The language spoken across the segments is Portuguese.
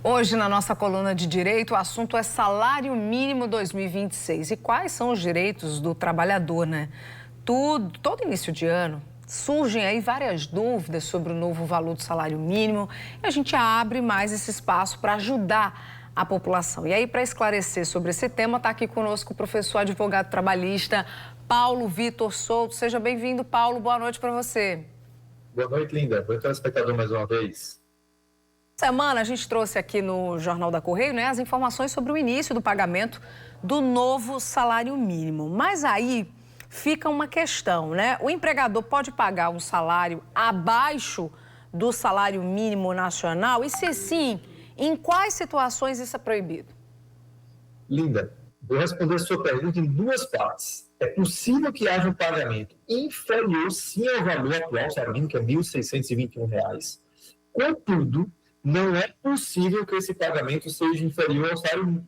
Hoje, na nossa coluna de direito, o assunto é salário mínimo 2026. E quais são os direitos do trabalhador, né? Todo início de ano, surgem aí várias dúvidas sobre o novo valor do salário mínimo e a gente abre mais esse espaço para ajudar a população. E aí, para esclarecer sobre esse tema, está aqui conosco o professor advogado trabalhista Paulo Vitor Souto. Seja bem-vindo, Paulo. Boa noite para você. Boa noite, Linda. Boa noite, telespectador, mais uma vez. Semana a gente trouxe aqui no Jornal da Correio, né, as informações sobre o início do pagamento do novo salário mínimo. Mas aí fica uma questão, né? O empregador pode pagar um salário abaixo do salário mínimo nacional? E se sim, em quais situações isso é proibido? Linda, vou responder a sua pergunta em duas partes. É possível que haja um pagamento inferior, sim, ao valor atual do salário mínimo, que é R$ 1.621. Contudo, não é possível que esse pagamento seja inferior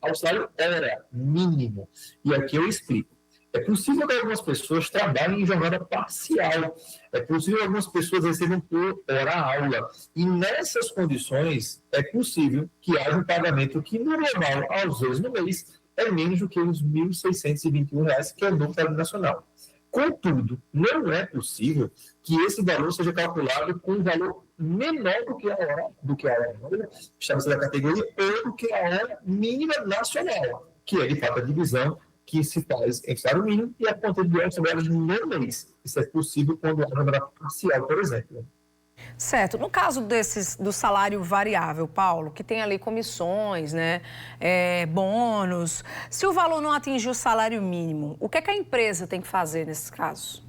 ao salário hora mínimo. E aqui eu explico. É possível que algumas pessoas trabalhem em jornada parcial. É possível que algumas pessoas recebam por hora-aula. E nessas condições, é possível que haja um pagamento que, no normal, às vezes no mês, é menos do que os R$ 1.621, que é o novo salário nacional. Contudo, não é possível que esse valor seja calculado com um valor menor do que a hora estabelecida da categoria ou do que a hora mínima nacional, que é, de fato, a divisão que se faz entre salário mínimo e a quantidade de horas trabalhadas no mês. Isso é possível quando há jornada parcial, por exemplo. Certo. No caso do salário variável, Paulo, que tem ali comissões, né, bônus, se o valor não atingir o salário mínimo, o que é que a empresa tem que fazer nesses casos?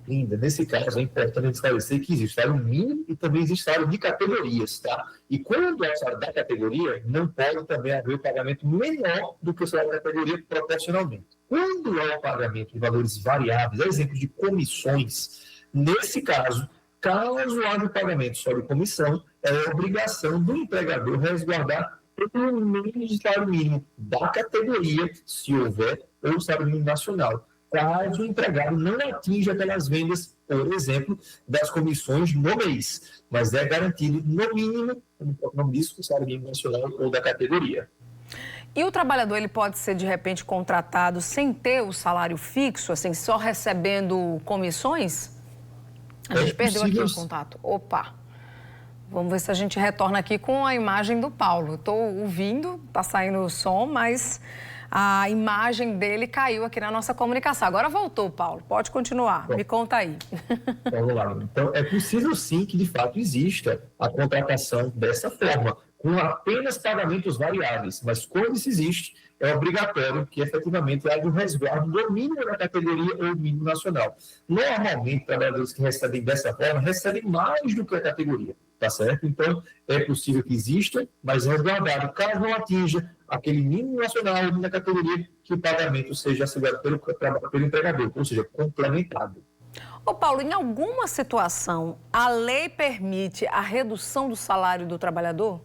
Linda, nesse caso é importante esclarecer que existe salário mínimo e também existe salário de categorias, tá? E quando é o salário da categoria, não pode também haver o pagamento menor do que o salário da categoria proporcionalmente. Quando é o pagamento de valores variáveis, exemplo de comissões, nesse caso, caso haja o pagamento sobre comissão, é obrigação do empregador resguardar pelo menos o salário mínimo da categoria, se houver, ou o salário mínimo nacional, caso o empregado não atinja aquelas vendas, por exemplo, das comissões no mês, mas é garantido, no mínimo, como o nome disso, o salário mínimo nacional ou da categoria. E o trabalhador, ele pode ser, de repente, contratado sem ter o salário fixo, assim, só recebendo comissões? A gente perdeu aqui o contato. Opa! Vamos ver se a gente retorna aqui com a imagem do Paulo. Estou ouvindo, está saindo o som, mas a imagem dele caiu aqui na nossa comunicação. Agora voltou, Paulo. Pode continuar. Me conta aí. Vamos lá. Então, é possível sim que, de fato, exista a contratação dessa forma, com apenas pagamentos variáveis. Mas quando isso existe, é obrigatório que, efetivamente, haja um resguardo do mínimo da categoria ou mínimo nacional. Normalmente, trabalhadores que recebem dessa forma recebem mais do que a categoria, tá certo? Então, é possível que exista, mas resguardado, caso não atinja aquele mínimo nacional ou da categoria, que o pagamento seja assegurado pelo empregador, ou seja, complementado. Ô Paulo, em alguma situação, a lei permite a redução do salário do trabalhador?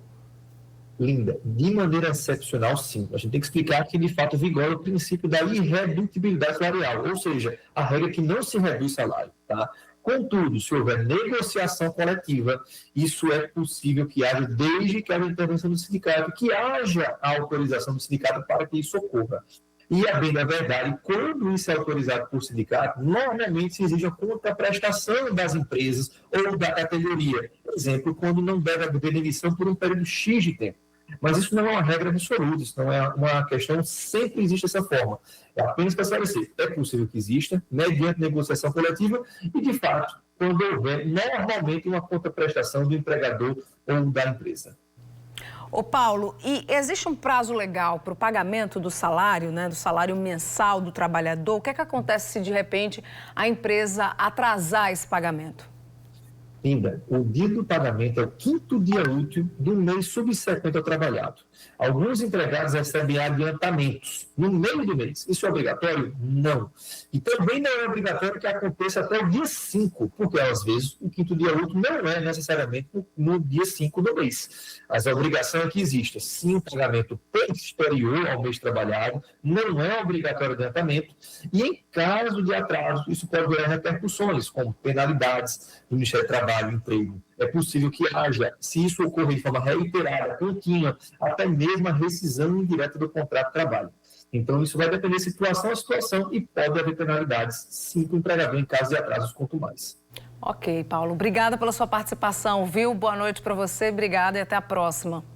Linda, de maneira excepcional, sim. A gente tem que explicar que, de fato, vigora o princípio da irredutibilidade salarial, ou seja, a regra que não se reduz salário, tá? Contudo, se houver negociação coletiva, isso é possível que haja, desde que haja intervenção do sindicato, que haja a autorização do sindicato para que isso ocorra. E, a bem da verdade, quando isso é autorizado por sindicato, normalmente se exige a contraprestação das empresas ou da categoria. Por exemplo, quando não deve haver demissão por um período X de tempo. Mas isso não é uma regra absoluta, isso não é uma questão, sempre existe essa forma. É apenas para esclarecer, é possível que exista, mediante negociação coletiva, e, de fato, quando houver normalmente uma contraprestação do empregador ou da empresa. Ô Paulo, e existe um prazo legal para o pagamento do salário, né, do salário mensal do trabalhador? O que é que acontece se, de repente, a empresa atrasar esse pagamento? Linda, o dia do pagamento é o 5º dia útil do mês subsequente ao trabalhado. Alguns empregados recebem adiantamentos no meio do mês. Isso é obrigatório? Não. E também não é obrigatório que aconteça até o dia 5, porque, às vezes, o 5º dia útil não é necessariamente no dia 5 do mês. Mas a obrigação é que exista, sim, um pagamento posterior ao mês trabalhado, não é obrigatório adiantamento, e em caso de atraso, isso pode gerar repercussões, como penalidades do Ministério do Trabalho, Emprego é possível que haja, se isso ocorrer de forma reiterada, contínua, até mesmo a rescisão indireta do contrato de trabalho. Então, isso vai depender de situação a situação e pode haver penalidades, sim, para o empregador em caso de atrasos quanto mais. Ok, Paulo. Obrigada pela sua participação, viu? Boa noite para você, obrigada e até a próxima.